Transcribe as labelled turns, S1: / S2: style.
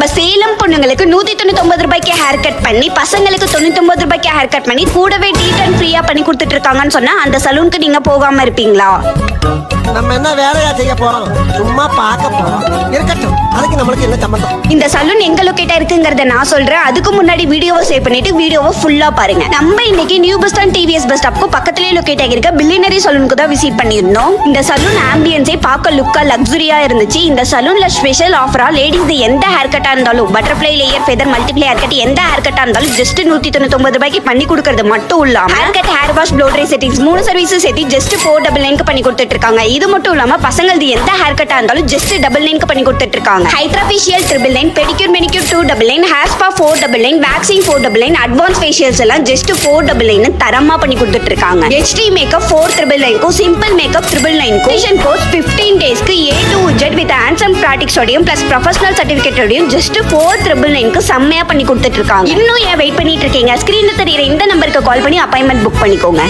S1: நம்ம சேலம் பொண்ணுங்களுக்கு 199 ரூபாய்க்கு ஹேர் கட் பண்ணி, பசங்களுக்கு 99 ரூபாய்க்கு ஹேர் கட் பண்ணி, கூடவே டீடன் ஃப்ரீயா பண்ணி கொடுத்துட்டு இருக்காங்கன்னு சொன்னா அந்த சலூனுக்கு நீங்க போகாம இருப்பீங்களா?
S2: நம்ம என்ன வேலையா செய்ய போறோம்? சும்மா பார்க்க போறோம். இருக்கட்டும், அதுக்கு நம்மளுக்கு என்ன சம்பந்தம்?
S1: இந்த சலூன் எங்க லொகேட்டா இருக்குங்கறத நான் சொல்றேன். அதுக்கு முன்னாடி வீடியோவை சேவ் பண்ணிட்டு வீடியோவை ஃபுல்லா பாருங்க. நம்ம இன்னைக்கு new bus stand TVS bus ஸ்டாப்க்கு பக்கத்துலயே லொகேட் ஆகிருக்க பில்லியனரி சலூனுக்கு தான் விசிட் பண்ணியிருந்தோம். இந்த சலூன் ஆம்பியன்ஸே பார்க்க லுக்கா லக்ஸுரியா இருந்துச்சு. இந்த சலூன்ல ஸ்பெஷல் ஆஃபரா லேடிஸ் எந்த ஹேர் கட்டா இருந்தாலும், butterfly, layer, feather, multiply hair cut, எந்த ஹேர் கட்டா இருந்தாலும் ஜஸ்ட் 199 ரூபாய்க்கு பண்ணி கொடுக்கறது மட்டும் இல்லாம hair cut, hair wash, flow try settings 3 service சேர்த்து ஜஸ்ட் 499 பண்ணி கொடுத்துட்டு இருக்காங்க. இது மட்டும் இல்லாம பசங்களது எந்த ஹேர் கட்டா இருந்தாலும் ஜஸ்ட் 99 பண்ணி கொடுத்துட்டு இருக்காங்க. Hydrafacial 999, pedicure manicure 299, hair spa 499, waxing 499, advance facials எல்லாம் ஜஸ்ட் 499 தரமா பண்ணி கொடுத்துட்டு இருக்காங்க. HD makeup 4999, simple makeup 999, fashion course 15 டேஸ்க்கு A to Z with handsome ப்ராக்டிக்ஸோடையும் பிளஸ் ப்ரொஃபஷனல் சர்டிபிகேட்டோடையும் ஜஸ்ட் 4999 செம்மையா பண்ணி கொடுத்துட்டு இருக்காங்க. இன்னும் ஏன் வெயிட் பண்ணிட்டு இருக்கீங்க? ஸ்கிரீன்ல தெரியுற இந்த நம்பருக்கு கால் பண்ணி அப்பாயின்மெண்ட் புக் பண்ணிக்கோங்க.